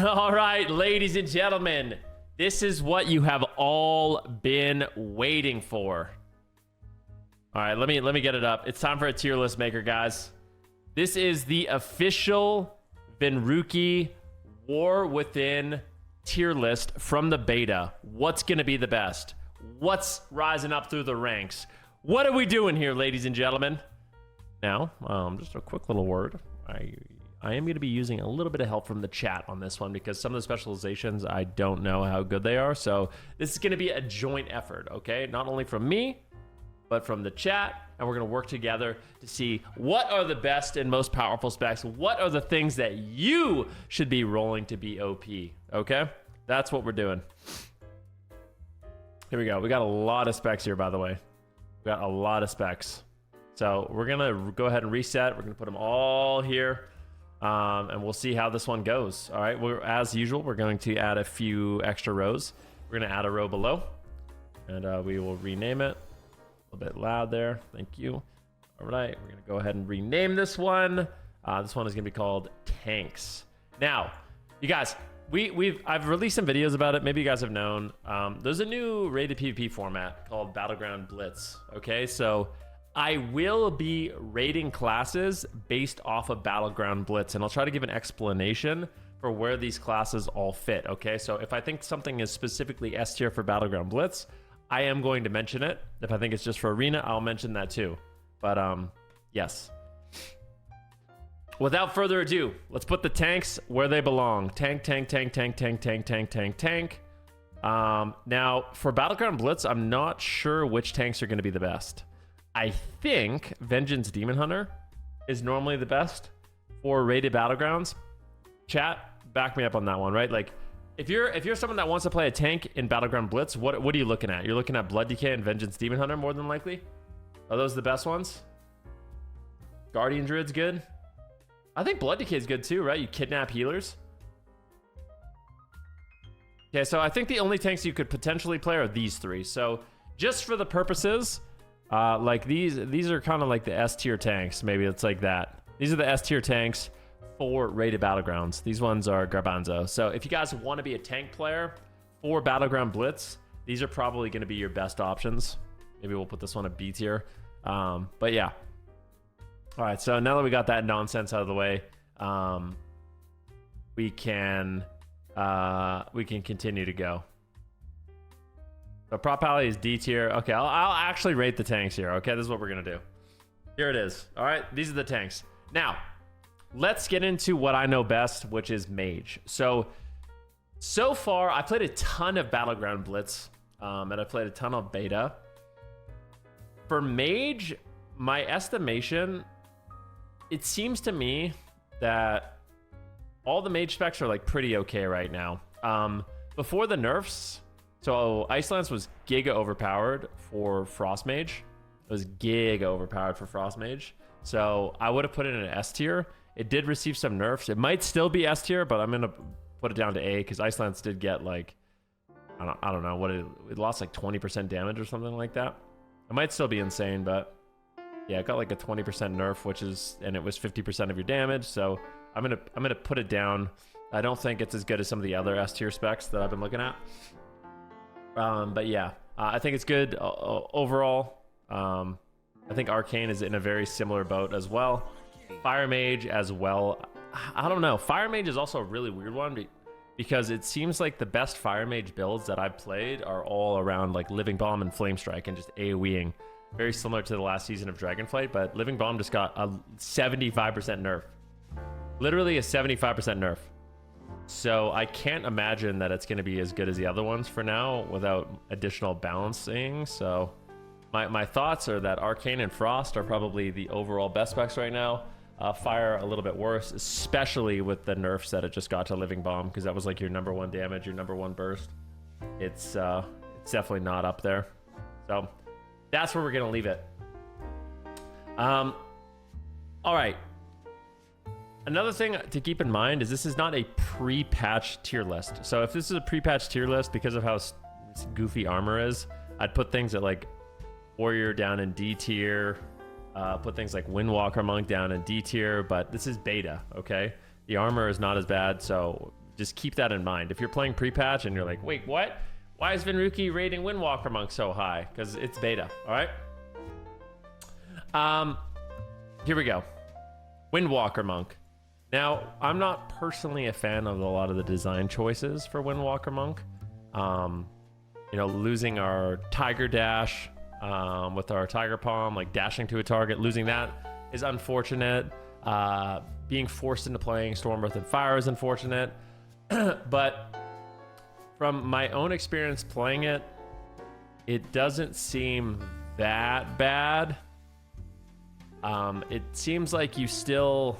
All right, ladies and gentlemen, this is what you have all been waiting for. All right, let me get it up. It's time for a tier list maker, guys. This is the official Venruki War Within tier list from the beta. What's going to be the best? What's rising up through the ranks? What are we doing here, ladies and gentlemen? Now, just a quick little word. I am going to be using a little bit of help from the chat on this one because some of the specializations, I don't know how good they are. So this is going to be a joint effort, okay? Not only from me, but from the chat. And we're going to work together to see what are the best and most powerful specs. What are the things that you should be rolling to be OP, okay? That's what we're doing. Here we go. We got a lot of specs here, by the way. We got a lot of specs. So we're going to go ahead and reset. We're going to put them all here. And we'll see how this one goes. All right, as usual, we're going to add a few extra rows. We're going to add a row below, and we will rename it. A little bit loud there. Thank you. All right, we're going to go ahead and rename this one. This one is going to be called Tanks. Now, you guys, I've released some videos about it. Maybe you guys have known. There's a new rated PvP format called Battleground Blitz. Okay, so I will be rating classes based off of Battleground Blitz, and I'll try to give an explanation for where these classes all fit, okay? So if I think something is specifically S tier for Battleground Blitz, I am going to mention it. If I think it's just for Arena, I'll mention that too. But yes. Without further ado, let's put the tanks where they belong. Tank, tank, tank, tank, tank, tank, tank, tank, tank. Now, for Battleground Blitz, I'm not sure which tanks are going to be the best. I think Vengeance Demon Hunter is normally the best for rated battlegrounds. Chat, back me up on that one, right? Like, if you're someone that wants to play a tank in Battleground Blitz, what are you looking at? You're looking at Blood Decay and Vengeance Demon Hunter more than likely. Are those the best ones? Guardian Druid's good. I think Blood Decay is good too, right? You kidnap healers. Okay, so I think the only tanks you could potentially play are these three. So just for the purposes. Like these are kind of like the S tier tanks. Maybe it's like that. These are the S tier tanks for rated battlegrounds. These ones are Garbanzo. So if you guys want to be a tank player for Battleground Blitz, these are probably going to be your best options. Maybe we'll put this one a B tier. But yeah. All right. So now that we got that nonsense out of the way, we can continue to go. So prop pally is D tier. Okay, I'll actually rate the tanks here. Okay, this is what we're gonna do. Here it is. All right, these are the tanks. Now, let's get into what I know best, which is Mage. So far, I played a ton of Battleground Blitz, and I played a ton of beta. For Mage, my estimation, it seems to me that all the Mage specs are like pretty okay right now. Before the nerfs, so Icelance was giga overpowered for Frost Mage. It was giga overpowered for Frost Mage. So I would have put it in an S tier. It did receive some nerfs. It might still be S tier, but I'm gonna put it down to A because Icelance did get like, I don't know what it lost like 20% damage or something like that. It might still be insane, but yeah, it got like a 20% nerf, and it was 50% of your damage. So I'm gonna put it down. I don't think it's as good as some of the other S tier specs that I've been looking at. But yeah, I think it's good overall. I think Arcane is in a very similar boat as well. Fire Mage as well. I don't know. Fire Mage is also a really weird one because it seems like the best Fire Mage builds that I've played are all around like Living Bomb and Flame Strike and just AoEing. Very similar to the last season of Dragonflight, but Living Bomb just got a 75% nerf. Literally a 75% nerf. So I can't imagine that it's going to be as good as the other ones for now without additional balancing. So my thoughts are that Arcane and Frost are probably the overall best specs right now. Fire a little bit worse, especially with the nerfs that it just got to Living Bomb, because that was like your #1 damage, your #1 burst. It's definitely not up there. So that's where we're going to leave it. All right. Another thing to keep in mind is this is not a pre-patch tier list. So if this is a pre-patch tier list, because of how goofy armor is, I'd put things at like Warrior down in D tier, put things like Windwalker Monk down in D tier, but this is beta, okay? The armor is not as bad, so just keep that in mind. If you're playing pre-patch and you're like, wait, what? Why is Venruki rating Windwalker Monk so high? Because it's beta, all right? Here we go. Windwalker Monk. Now, I'm not personally a fan of a lot of the design choices for Windwalker Monk. You know, losing our Tiger Dash with our Tiger Palm, like dashing to a target, losing that is unfortunate. Being forced into playing Storm, Earth, and Fire is unfortunate. But from my own experience playing it, it doesn't seem that bad. It seems like you still,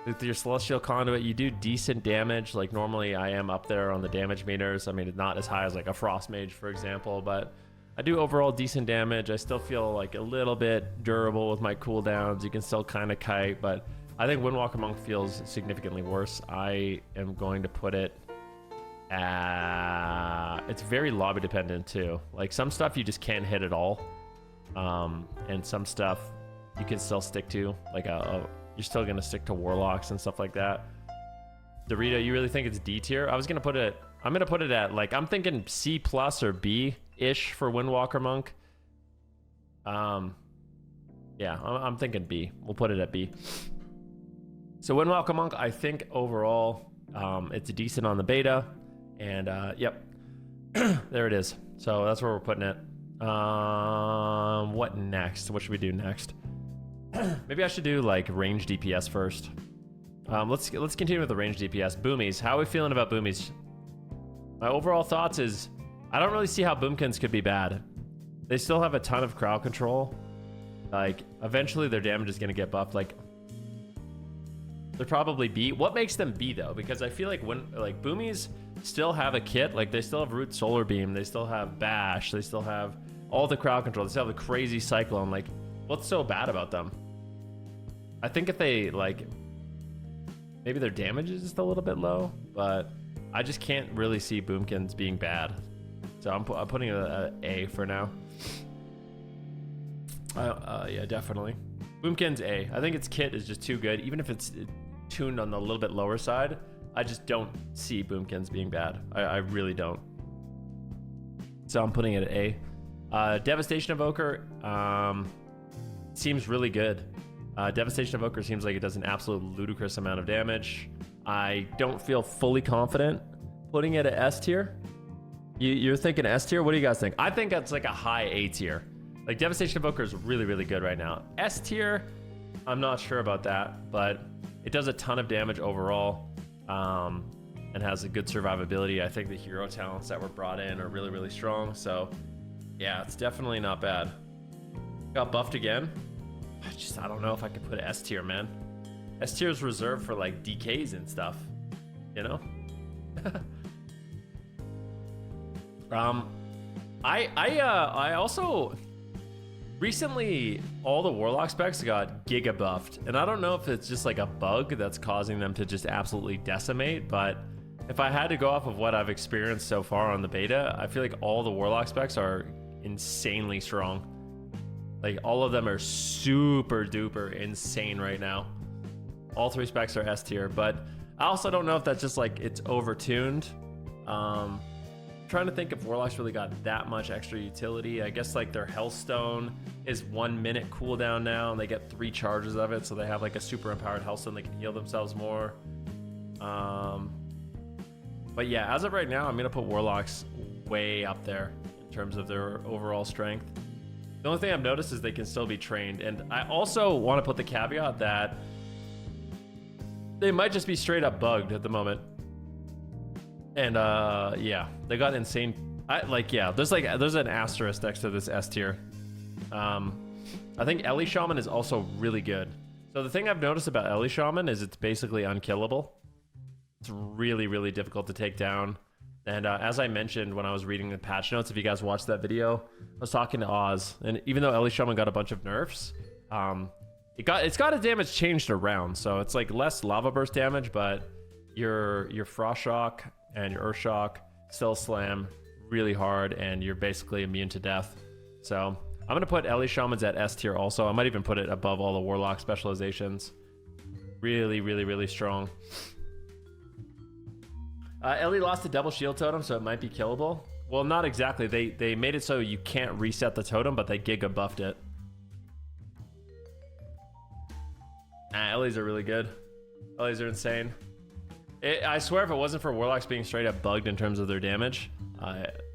with your Celestial Conduit, you do decent damage. Like normally I am up there on the damage meters. I mean, it's not as high as like a Frost Mage, for example, but I do overall decent damage. I still feel like a little bit durable with my cooldowns. You can still kind of kite, but I think Windwalker Monk feels significantly worse. I am going to put it at, it's very lobby dependent too. Like some stuff you just can't hit at all. And some stuff you can still stick to, like you're still gonna stick to Warlocks and stuff like that. Dorito, you really think it's D tier? I'm gonna put it at, like, I'm thinking C plus or B-ish for Windwalker Monk. Yeah, I'm thinking B. We'll put it at B. So Windwalker Monk, I think overall, it's decent on the beta, and yep, there it is. So that's where we're putting it. What next? What should we do next? Maybe I should do like range DPS first. Let's continue with the range DPS. Boomies, how are we feeling about Boomies? My overall thoughts is, I don't really see how Boomkins could be bad. They still have a ton of crowd control. Like, eventually their damage is gonna get buffed. Like, they're probably B. What makes them B though? Because I feel like when, like, Boomies still have a kit. Like, they still have Root Solar Beam. They still have Bash. They still have all the crowd control. They still have the crazy Cyclone. Like, what's so bad about them? I think if they, like, maybe their damage is just a little bit low, but I just can't really see Boomkins being bad. So I'm putting it at A for now. Yeah, definitely. Boomkins A. I think its kit is just too good. Even if it's tuned on the little bit lower side, I just don't see Boomkins being bad. I really don't. So I'm putting it at A. Devastation Evoker seems really good. Devastation Evoker seems like it does an absolute ludicrous amount of damage. I don't feel fully confident putting it at S tier. You're thinking S tier? What do you guys think? I think it's like a high A tier. Like, Devastation Evoker is really, really good right now. S tier, I'm not sure about that, but it does a ton of damage overall, and has a good survivability. I think the hero talents that were brought in are really, really strong. So yeah, it's definitely not bad. Got buffed again. I don't know if I could put S tier, man. S tier is reserved for like DKs and stuff, you know? I also recently, all the Warlock specs got giga buffed, and I don't know if it's just like a bug that's causing them to just absolutely decimate, but if I had to go off of what I've experienced so far on the beta, I feel like all the Warlock specs are insanely strong. Like, all of them are super duper insane right now. All three specs are S tier, but I also don't know if that's just like it's overtuned. Trying to think if Warlocks really got that much extra utility. I guess like their Hellstone is 1 minute cooldown now, and they get 3 charges of it, so they have like a super empowered Hellstone. They can heal themselves more. But yeah, as of right now, I'm gonna put Warlocks way up there in terms of their overall strength. The only thing I've noticed is they can still be trained, and I also want to put the caveat that they might just be straight up bugged at the moment. And yeah, they got insane. There's an asterisk next to this S tier. I think Ellie Shaman is also really good. So the thing I've noticed about Ellie Shaman is it's basically unkillable. It's really, really difficult to take down. And as I mentioned when I was reading the patch notes, if you guys watched that video, I was talking to Oz, and even though Ellie Shaman got a bunch of nerfs, it's got its damage changed around. So it's like less lava burst damage, but your Frost Shock and your Earth Shock still slam really hard, and you're basically immune to death. So I'm gonna put Ellie Shaman's at S tier also. I might even put it above all the Warlock specializations. Really, really, really strong. Ellie lost a double shield totem, so it might be killable. Well, not exactly. They made it so you can't reset the totem, but they giga buffed it. Ellie's are really good. Ellie's are insane. I swear if it wasn't for Warlocks being straight up bugged in terms of their damage,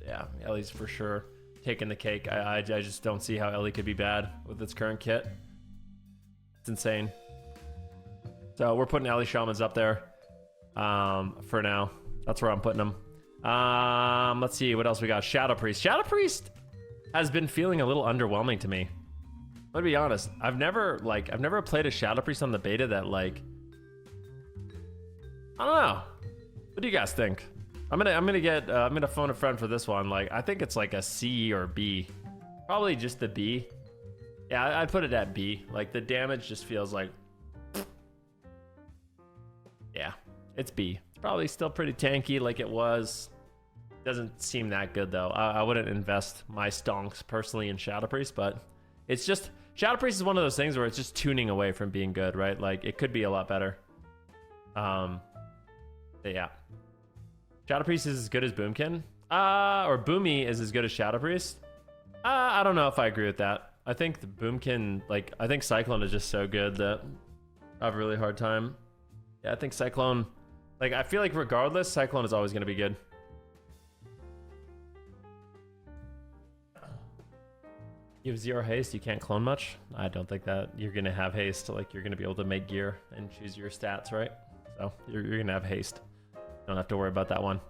yeah, Ellie's for sure taking the cake. I just don't see how Ellie could be bad with its current kit. It's insane. So we're putting Ellie Shamans up there for now. That's where I'm putting them. Let's see what else we got. Shadow Priest. Shadow Priest has been feeling a little underwhelming to me. I'll be honest. I've never played a Shadow Priest on the beta that like, I don't know. What do you guys think? I'm gonna phone a friend for this one. Like, I think it's like a C or B. Probably just the B. Yeah, I'd put it at B. Like, the damage just feels like, yeah, it's B. It's probably still pretty tanky like it was. Doesn't seem that good though. I wouldn't invest my stonks personally in Shadow Priest, but it's just, Shadow Priest is one of those things where it's just tuning away from being good, right? Like, it could be a lot better. Yeah. Shadow Priest is as good as Boomkin. Or Boomy is as good as Shadow Priest. I don't know if I agree with that. I think the Boomkin, like, I think Cyclone is just so good that I have a really hard time. Yeah, I think Cyclone, like, I feel like regardless, Cyclone is always going to be good. You have 0 haste, you can't clone much. I don't think that you're going to have haste. Like, you're going to be able to make gear and choose your stats, right? So you're going to have haste. Don't have to worry about that one.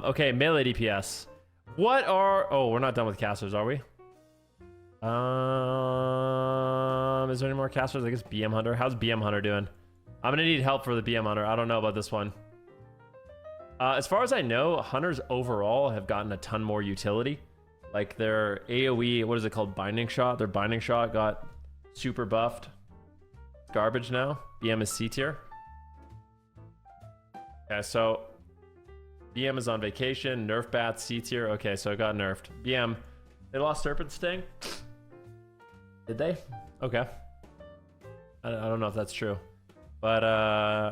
Okay, melee DPS. What are... Oh, we're not done with casters, are we? Is there any more casters? I guess BM Hunter. How's BM Hunter doing? I'm going to need help for the BM Hunter. I don't know about this one. As far as I know, Hunters overall have gotten a ton more utility. Like their AoE, what is it called? Binding Shot. Their Binding Shot got super buffed. Garbage now. BM is C tier. Okay, so BM is on vacation. Nerf Bat, C tier. Okay, so it got nerfed. BM, they lost Serpent Sting? Did they? Okay. I don't know if that's true. But,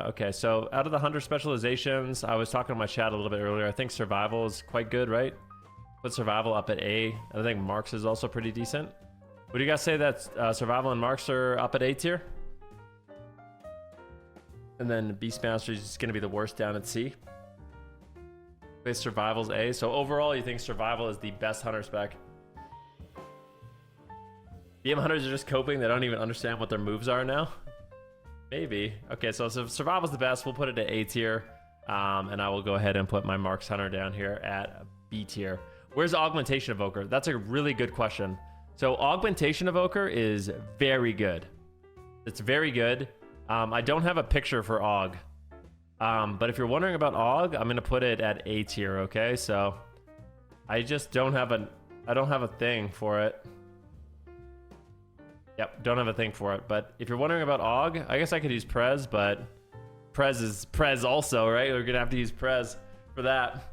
okay, so out of the Hunter specializations, I was talking to my chat a little bit earlier. I think Survival is quite good, right? Put Survival up at A. I think Marks is also pretty decent. Would you guys say that Survival and Marks are up at A tier? And then Beastmaster is just going to be the worst down at C. Place Survival's A. So overall, you think Survival is the best Hunter spec? BM Hunters are just coping. They don't even understand what their moves are now. Maybe. Okay, so Survival's the best. We'll put it at A tier. And I will go ahead and put my Marks Hunter down here at B tier. Where's Augmentation Evoker? That's a really good question. So Augmentation Evoker is very good. It's very good. I don't have a picture for Aug. But if you're wondering about Aug, I'm going to put it at A tier, okay? So I just don't have a thing for it. Yep, don't have a thing for it. But if you're wondering about Aug, I guess I could use Prez, but Prez is Prez also, right? We're going to have to use Prez for that.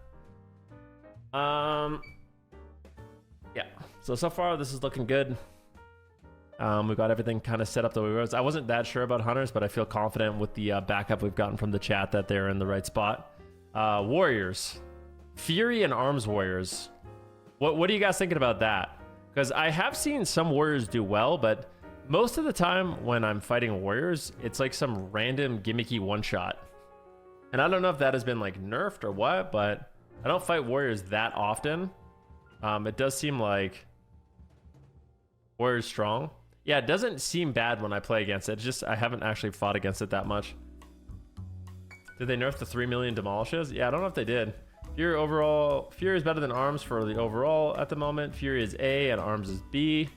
Yeah. So far this is looking good. We've got everything kind of set up the way it was. I wasn't that sure about Hunters, but I feel confident with the backup we've gotten from the chat that they're in the right spot. Warriors. Fury and Arms Warriors. What are you guys thinking about that? Because I have seen some Warriors do well, but most of the time when I'm fighting Warriors, it's like some random gimmicky one-shot. And I don't know if that has been like nerfed or what, but I don't fight Warriors that often. It does seem like Warriors strong. Yeah, it doesn't seem bad when I play against it. It's just I haven't actually fought against it that much. Did they nerf the 3 million demolishes? Yeah, I don't know if they did. Fury overall, Fury is better than Arms for the overall at the moment. Fury is A and Arms is B.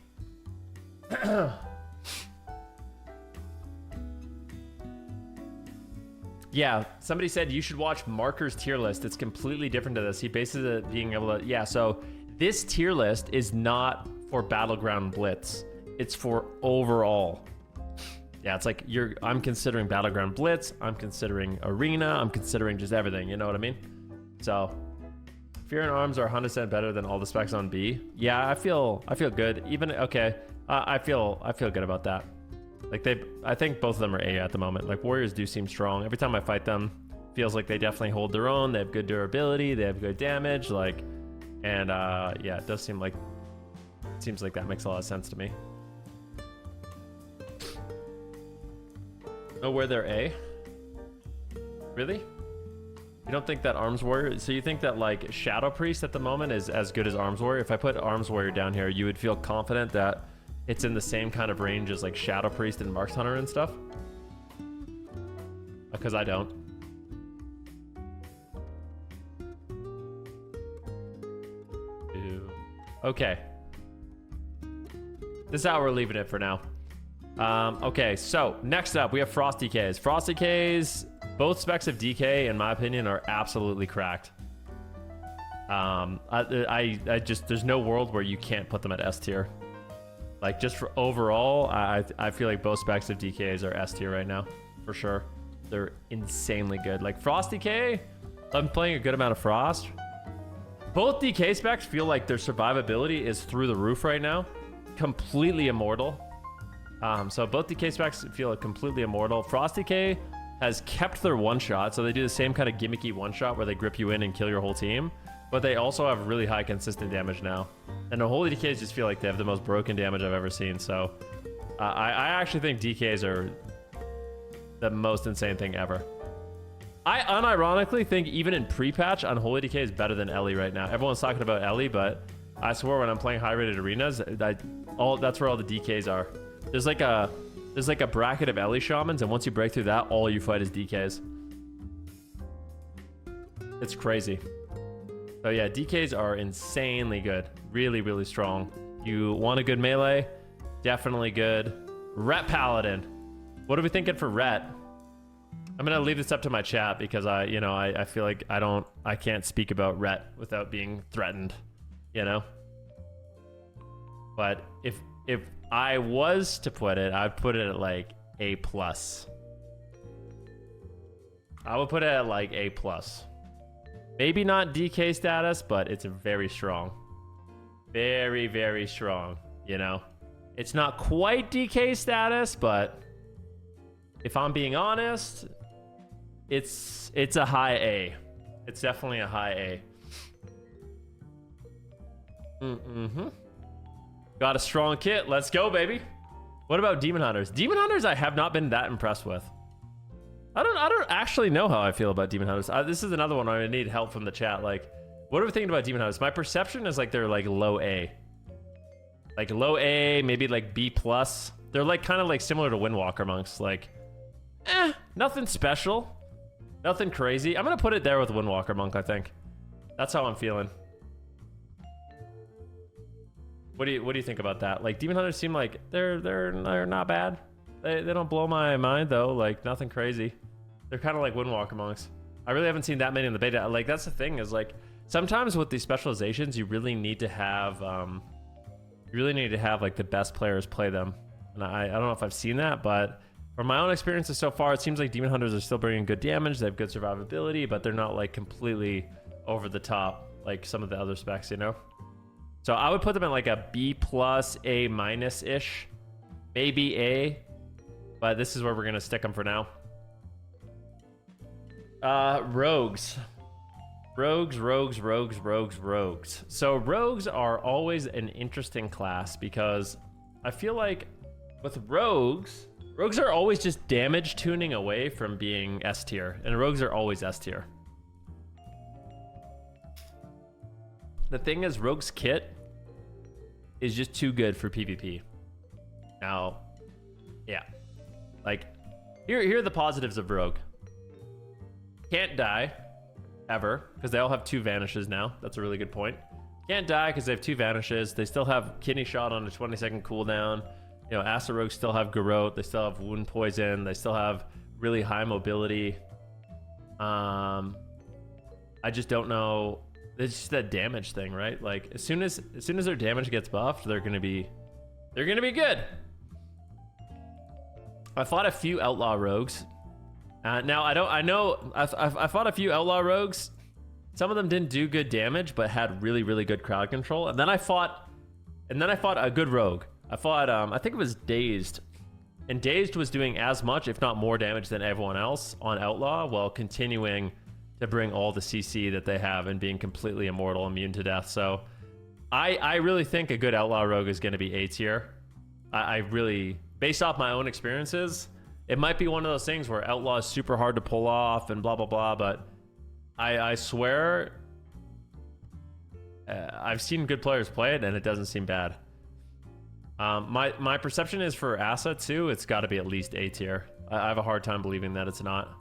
Yeah, somebody said you should watch Marker's tier list. It's completely different to this. He bases it being able to, yeah, so this tier list is not for Battleground Blitz. It's for overall. Yeah, it's like I'm considering Battleground Blitz, I'm considering Arena, I'm considering just everything, you know what I mean? So, Fear and Arms are 100% better than all the specs on B. Yeah, I feel good. Even okay, I feel good about that. Like I think both of them are A at the moment. Like Warriors do seem strong. Every time I fight them, feels like they definitely hold their own. They have good durability. They have good damage. Like, and yeah, it does seem like that makes a lot of sense to me. Oh, where they're A? Really? You don't think that Arms Warrior... So you think that, like, Shadow Priest at the moment is as good as Arms Warrior? If I put Arms Warrior down here, you would feel confident that it's in the same kind of range as, like, Shadow Priest and Marks Hunter and stuff? Because I don't. Okay. This is how we're leaving it for now. Okay, so next up we have Frost DKs. Frost DKs, both specs of DK, in my opinion, are absolutely cracked. I just, there's no world where you can't put them at S tier. Like, just for overall, I feel like both specs of DKs are S tier right now, for sure. They're insanely good. Like, Frost DK, I'm playing a good amount of Frost. Both DK specs feel like their survivability is through the roof right now. Completely immortal. So both DK specs feel like completely immortal. Frost DK has kept their one-shot, so they do the same kind of gimmicky one-shot where they grip you in and kill your whole team, but they also have really high consistent damage now. And the Holy DKs just feel like they have the most broken damage I've ever seen, so I actually think DKs are the most insane thing ever. I unironically think even in pre-patch, Unholy DK is better than Ellie right now. Everyone's talking about Ellie, but I swear when I'm playing high-rated arenas, that's where all the DKs are. There's like a bracket of Ellie shamans, and once you break through that, all you fight is DKs. It's crazy. So yeah, DKs are insanely good. Really, really strong. You want a good melee? Definitely good. Ret Paladin. What are we thinking for Ret? I'm gonna leave this up to my chat because I feel like I can't speak about Ret without being threatened, you know? But if I was to put it, I'd put it at like A+. I would put it at like A+. Maybe not DK status, but it's very strong. Very, very strong, you know? It's not quite DK status, but if I'm being honest, it's a high A. It's definitely a high A. Got a strong kit. Let's go, baby. What about Demon Hunters? Demon Hunters I have not been that impressed with. I don't actually know how I feel about Demon Hunters. This is another one where I need help from the chat. Like, what are we thinking about Demon Hunters? My perception is like they're like low A. Like low A, maybe like B+. They're like kind of like similar to Windwalker monks. Like, nothing special. Nothing crazy. I'm going to put it there with Windwalker monk, I think. That's how I'm feeling. What do you think about that? Like, Demon Hunters seem like they're not bad. They don't blow my mind though. Like, nothing crazy. They're kind of like Windwalker monks. I really haven't seen that many in the beta. Like, that's the thing is like sometimes with these specializations, you really need to have like the best players play them. And I don't know if I've seen that, but from my own experiences so far, it seems like Demon Hunters are still bringing good damage. They have good survivability, but they're not like completely over the top like some of the other specs, you know? So I would put them at like a B+, A-ish, maybe A, but this is where we're going to stick them for now. Rogues. Rogues. So rogues are always an interesting class because I feel like with rogues are always just damage tuning away from being S tier, and rogues are always S tier. The thing is, rogue's kit is just too good for PvP. Now, yeah, like here are the positives of rogue. Can't die ever because they all have 2 vanishes now. That's a really good point. Can't die because they have 2 vanishes. They still have kidney shot on a 20-second cooldown. You know, Acid Rogues still have Garrote. They still have Wound Poison. They still have really high mobility. I just don't know. It's just that damage thing, right? Like as soon as their damage gets buffed, they're gonna be good. I fought a few Outlaw Rogues. Now I fought a few Outlaw Rogues. Some of them didn't do good damage, but had really, really good crowd control. And then I fought a good rogue. I fought, I think it was Dazed. And Dazed was doing as much, if not more damage than everyone else on Outlaw, while continuing to bring all the CC that they have and being completely immortal, immune to death. So I really think a good Outlaw Rogue is going to be A tier. I really, based off my own experiences, it might be one of those things where Outlaw is super hard to pull off and blah, blah, blah. But I swear I've seen good players play it and it doesn't seem bad. My perception is for Asa too, it's got to be at least A tier. I have a hard time believing that it's not.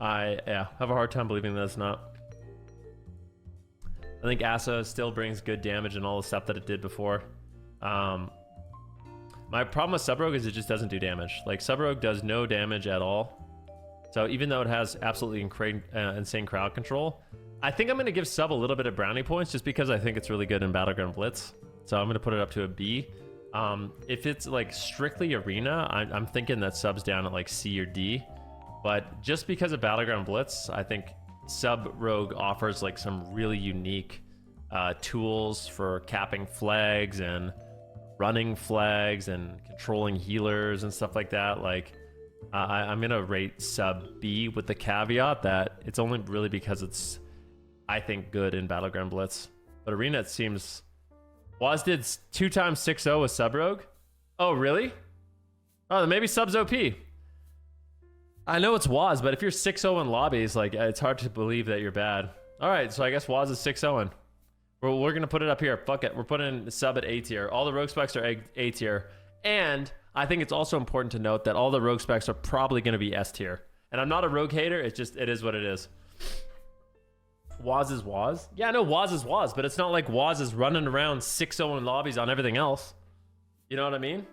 I have a hard time believing that it's not. I think Asa still brings good damage and all the stuff that it did before. My problem with Sub Rogue is it just doesn't do damage. Like, Sub Rogue does no damage at all. So even though it has absolutely insane crowd control, I think I'm going to give Sub a little bit of brownie points just because I think it's really good in Battleground Blitz. So I'm going to put it up to a B. If it's like strictly Arena, I'm thinking that Sub's down at like C or D. But just because of Battleground Blitz, I think Sub Rogue offers like some really unique tools for capping flags and running flags and controlling healers and stuff like that. Like, I'm gonna rate Sub B with the caveat that it's only really because it's, I think, good in Battleground Blitz. But Arena, it seems... Waz did 2 times 6-0 with Sub Rogue? Oh, really? Oh, then maybe Sub's OP. I know it's Waz, but if you're 6-0 in lobbies, like, it's hard to believe that you're bad. All right, so I guess Waz is 6-0. We're going to put it up here. Fuck it. We're putting Sub at A tier. All the rogue specs are A tier. And I think it's also important to note that all the rogue specs are probably going to be S tier. And I'm not a rogue hater. It's just, it is what it is. Waz is Waz? Yeah, I know Waz is Waz, but it's not like Waz is running around 6-0 in lobbies on everything else. You know what I mean?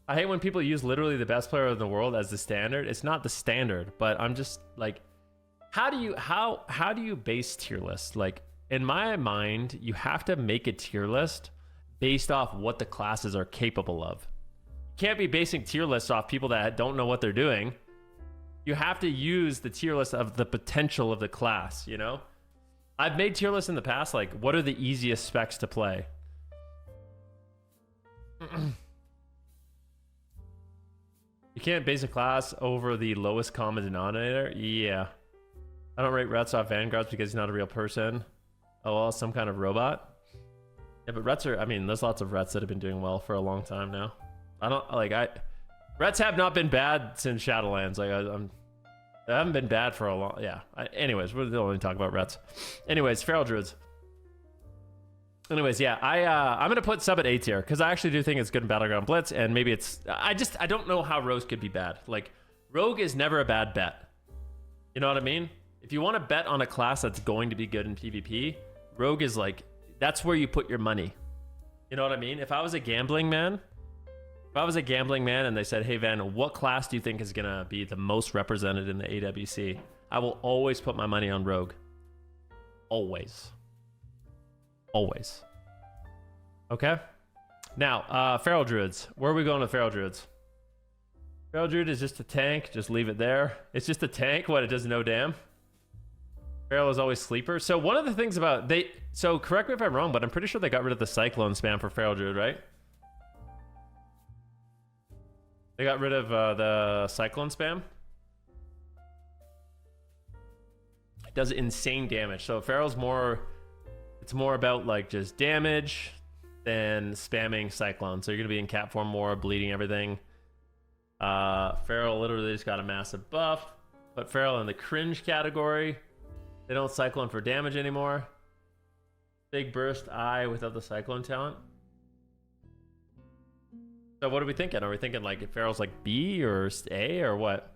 I hate when people use literally the best player in the world as the standard. It's not the standard, but I'm just like, how do you base tier lists? Like, in my mind, you have to make a tier list based off what the classes are capable of. You can't be basing tier lists off people that don't know what they're doing. You have to use the tier list of the potential of the class, you know? I've made tier lists in the past, like, what are the easiest specs to play? You can't base a class over the lowest common denominator? Yeah. I don't rate Rets off Vanguards because he's not a real person. Oh, well, some kind of robot? Yeah, but Rets are, I mean, there's lots of Rets that have been doing well for a long time now. Rets have not been bad since Shadowlands. Like, they haven't been bad for a long, yeah. Anyways, we're only talking about Rets. Anyways, Feral Druids. Anyways, yeah, I'm gonna put Sub at A tier because I actually do think it's good in Battleground Blitz, and maybe it's, I don't know how Rogue could be bad. Like, Rogue is never a bad bet. You know what I mean? If you want to bet on a class that's going to be good in PvP, Rogue is like, that's where you put your money. You know what I mean? If I was a gambling man and they said, hey, Van, what class do you think is going to be the most represented in the AWC? I will always put my money on Rogue. Always. Always. Okay? Now, Feral Druids. Where are we going with Feral Druids? Feral Druid is just a tank. Just leave it there. It's just a tank. What? It does no damn? Feral is always sleeper. So one of the things about... So correct me if I'm wrong, but I'm pretty sure they got rid of the Cyclone spam for Feral Druid, right? They got rid of the Cyclone spam. It does insane damage. So Feral's more... It's more about like just damage than spamming Cyclone. So you're going to be in cat form more, bleeding everything. Feral literally just got a massive buff. Put Feral in the cringe category. They don't Cyclone for damage anymore. Big burst eye without the Cyclone talent. So what are we thinking? Are we thinking like if Feral's like B or A or what?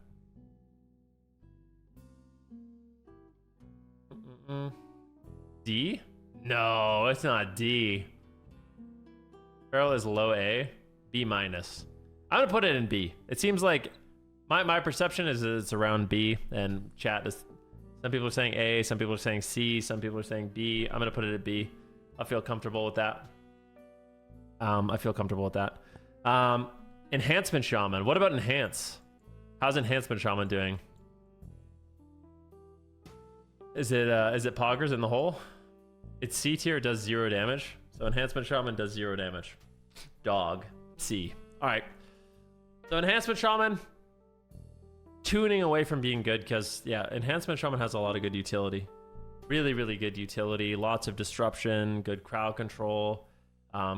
D? No, it's not D. Feral is low A. B minus. I'm gonna put it in B. It seems like my perception is that it's around B, and chat is, some people are saying A, some people are saying C, some people are saying B. I'm gonna put it at B. I feel comfortable with that. Enhancement Shaman. What about Enhance? How's Enhancement Shaman doing? Is it Poggers in the hole? It's C tier, it does 0 damage. So Enhancement Shaman does 0 damage. Dog. C. Alright. So Enhancement Shaman, tuning away from being good because, yeah, Enhancement Shaman has a lot of good utility. Really, really good utility. Lots of disruption, good crowd control,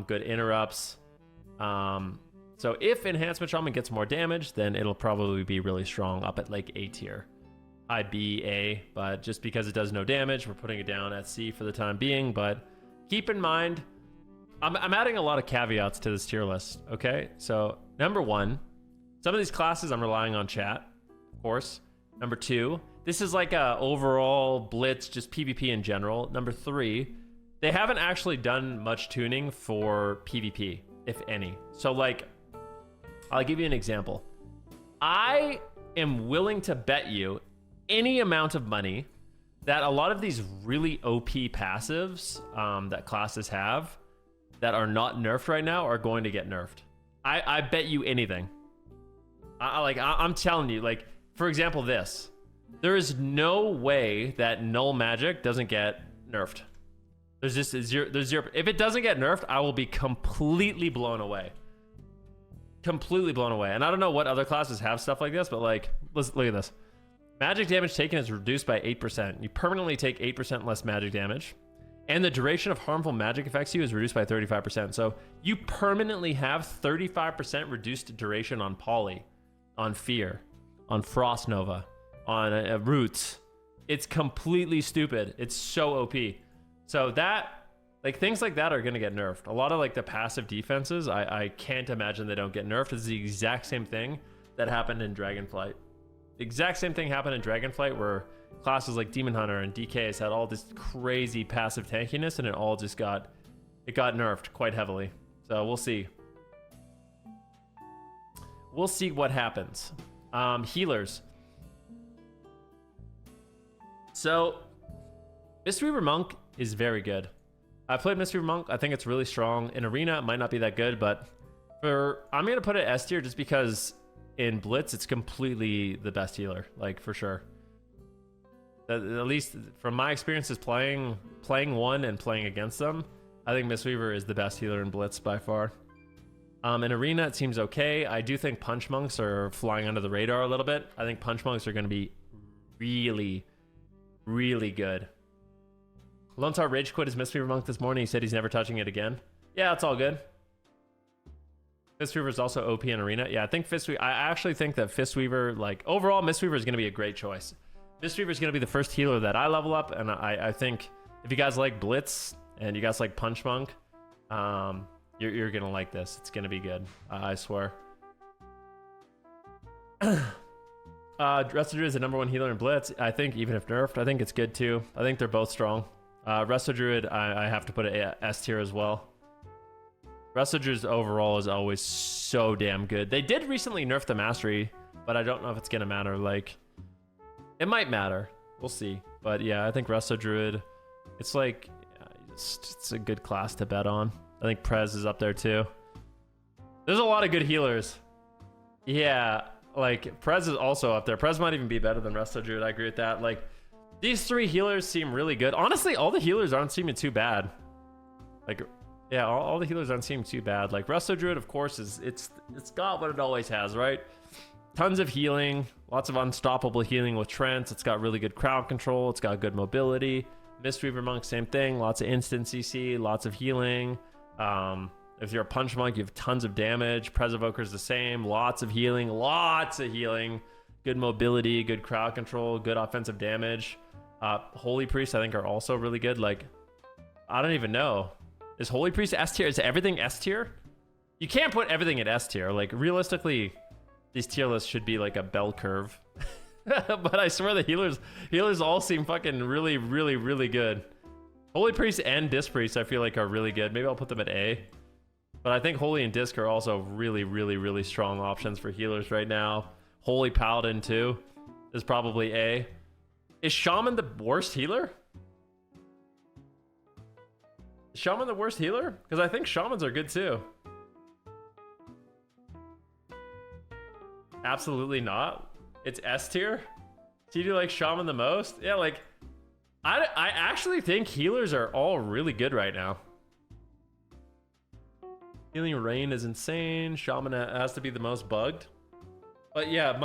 good interrupts. So if Enhancement Shaman gets more damage, then it'll probably be really strong up at like A tier. B, A, but just because it does no damage, we're putting it down at C for the time being. But keep in mind, I'm adding a lot of caveats to this tier list, okay? So number 1, some of these classes I'm relying on chat, of course. Number 2, this is like a overall blitz, just PvP in general. Number 3, they haven't actually done much tuning for PvP, if any. So like, I'll give you an example. I am willing to bet you any amount of money that a lot of these really OP passives that classes have that are not nerfed right now are going to get nerfed. I bet you anything. I'm telling you, like, for example, this. There is no way that null magic doesn't get nerfed. There's just zero. If it doesn't get nerfed, I will be completely blown away. Completely blown away. And I don't know what other classes have stuff like this, but like, let's look at this. Magic damage taken is reduced by 8%. You permanently take 8% less magic damage. And the duration of harmful magic affects you is reduced by 35%. So you permanently have 35% reduced duration on Poly, on Fear, on Frost Nova, on Roots. It's completely stupid. It's so OP. So that, like, things like that are going to get nerfed. A lot of like the passive defenses, I can't imagine they don't get nerfed. It's the exact same thing that happened in Dragonflight. The exact same thing happened in Dragonflight where classes like Demon Hunter and DKs had all this crazy passive tankiness and it all just got nerfed quite heavily. So we'll see. We'll see what happens. Healers. So Mistweaver Monk is very good. I played Mistweaver Monk. I think it's really strong. In Arena, it might not be that good, but I'm going to put it S tier just because in Blitz, it's completely the best healer, like, for sure. At least from my experiences playing one and playing against them, I think Mistweaver is the best healer in Blitz by far. In Arena, it seems okay. I do think Punch Monks are flying under the radar a little bit. I think Punch Monks are going to be really, really good. Lontar rage quit his Mistweaver Monk this morning. He said he's never touching it again. Yeah, it's all good. Fistweaver is also OP in Arena. Yeah, I think Fistweaver. I actually think that Fistweaver, like, overall, Mistweaver is going to be a great choice. Mistweaver is going to be the first healer that I level up, and I think if you guys like Blitz and you guys like Punch Monk, you're going to like this. It's going to be good. I swear. Resto Druid is the #1 healer in Blitz. I think even if nerfed, I think it's good too. I think they're both strong. Resto Druid, I have to put it S tier as well. Resto Druid overall is always so damn good. They did recently nerf the mastery, but I don't know if it's gonna matter. Like, it might matter. We'll see. But yeah, I think Resto Druid, it's like, it's a good class to bet on. I think Prez is up there too. There's a lot of good healers. Yeah, like Prez is also up there. Prez might even be better than Resto Druid. I agree with that. Like, these 3 healers seem really good. Honestly, all the healers aren't seeming too bad. Like, yeah, all the healers aren't seeming too bad. Like, Resto Druid, of course, it's got what it always has, right? Tons of healing, lots of unstoppable healing with Trance. It's got really good crowd control. It's got good mobility. Mistweaver Monk, same thing. Lots of instant CC, lots of healing. If you're a Punch Monk, you have tons of damage. Presovoker's the same. Lots of healing. Good mobility, good crowd control, good offensive damage. Holy Priest, I think, are also really good. Like, I don't even know. Is Holy Priest S tier? Is everything S tier? You can't put everything at S tier. Like, realistically, these tier lists should be like a bell curve. But I swear the healers all seem fucking really, really, really good. Holy Priest and Disc Priest, I feel like, are really good. Maybe I'll put them at A. But I think Holy and Disc are also really, really, really strong options for healers right now. Holy Paladin, too, is probably A. Is Shaman the worst healer? Is Shaman the worst healer? Because I think Shamans are good, too. Absolutely not. It's S tier? Do you like Shaman the most? Yeah, like, I actually think healers are all really good right now. Healing Rain is insane. Shaman has to be the most bugged. But yeah,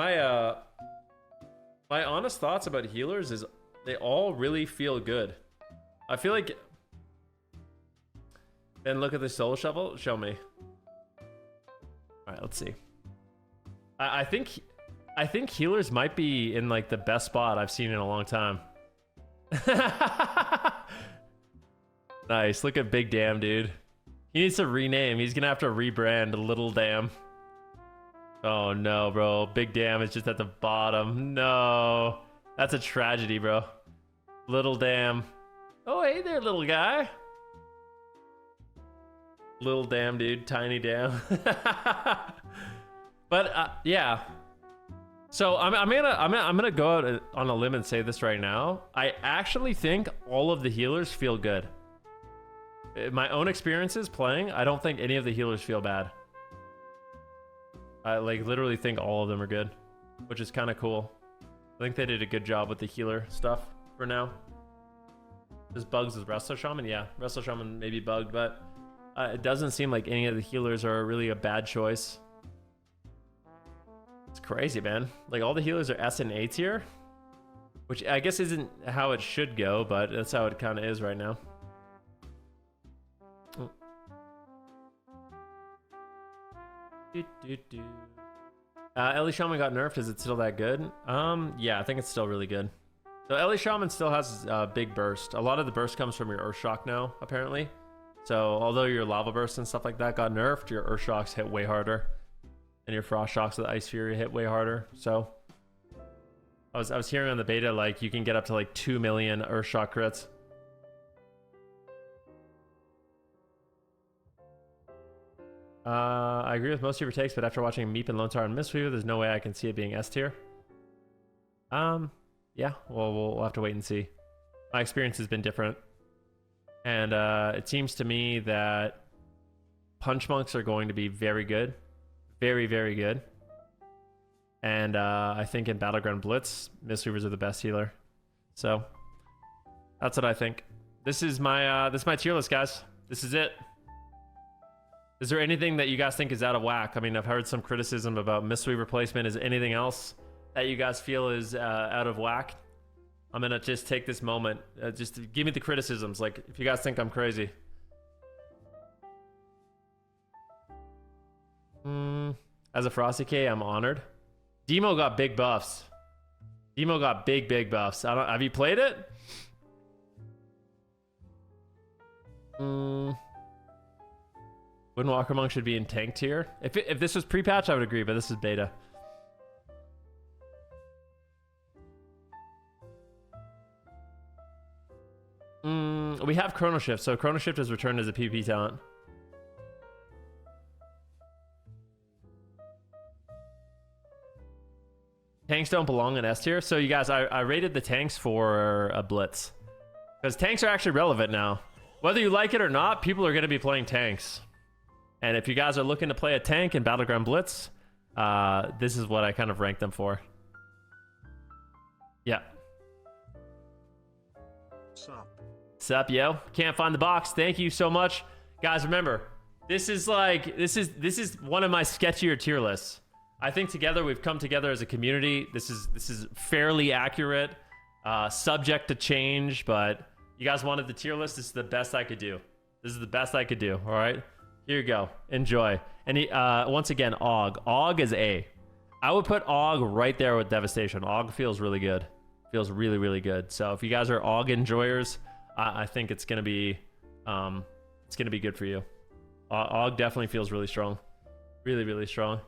my honest thoughts about healers is they all really feel good. I feel like... Ben, look at the soul shovel. Show me. Alright, let's see. I think healers might be in like the best spot I've seen in a long time. Nice. Look at Big Damn, dude. He needs to rename. He's gonna have to rebrand Little Damn. Oh no, bro. Big Damn is just at the bottom. No. That's a tragedy, bro. Little Damn. Oh, hey there, little guy. Little Damn, dude. Tiny Damn. But yeah. So I'm gonna go out on a limb and say this right now. I actually think all of the healers feel good. In my own experiences playing, I don't think any of the healers feel bad. I like literally think all of them are good, which is kind of cool. I think they did a good job with the healer stuff for now. This bugs with Wrestler Shaman, yeah, Wrestler Shaman may be bugged, but it doesn't seem like any of the healers are really a bad choice. It's crazy, man. Like all the healers are S and A tier, which I guess isn't how it should go, but that's how it kind of is right now. Ellie Shaman got nerfed. Is it still that good? Yeah, I think it's still really good. So Ellie Shaman still has a big burst. A lot of the burst comes from your Earth Shock now, apparently. So although your Lava Burst and stuff like that got nerfed, your Earth Shocks hit way harder. And your Frost Shocks with Ice Fury hit way harder. So I was hearing on the beta, like, you can get up to like 2 million Earth Shock crits. I agree with most of your takes, but after watching Meep and Lone Star and Mistweaver, there's no way I can see it being S tier. Yeah, well, we'll have to wait and see. My experience has been different. And it seems to me that Punch Monks are going to be very good. Very, very good. And I think in Battleground Blitz, Mistweavers are the best healer. So that's what I think. This is my tier list, guys. This is it. Is there anything that you guys think is out of whack? I mean, I've heard some criticism about Mistweaver placement. Is there anything else that you guys feel is out of whack? I'm gonna just take this moment. Just give me the criticisms. Like, if you guys think I'm crazy. As a Frosty K, I'm honored. Demo got big buffs. Demo got big buffs. Have you played it? Windwalker Monk should be in tank tier. If this was pre-patch, I would agree, but this is beta. We have Chrono Shift, so Chrono Shift has returned as a PvP talent. Tanks don't belong in S tier. So you guys, I rated the tanks for a blitz. Because tanks are actually relevant now. Whether you like it or not, people are going to be playing tanks. And if you guys are looking to play a tank in Battleground Blitz, this is what I kind of ranked them for. Yeah. Sup, yo? Can't find the box. Thank you so much. Guys, remember, this is one of my sketchier tier lists. I think together we've come together as a community. This is fairly accurate, subject to change, but you guys wanted the tier list. This is the best I could do. This is the best I could do. All right, here you go. Enjoy. And once again, Og is A. I would put Og right there with Devastation. Og feels really good. Feels really, really good. So if you guys are Og enjoyers, I think it's gonna be good for you. Og definitely feels really strong. Really, really strong.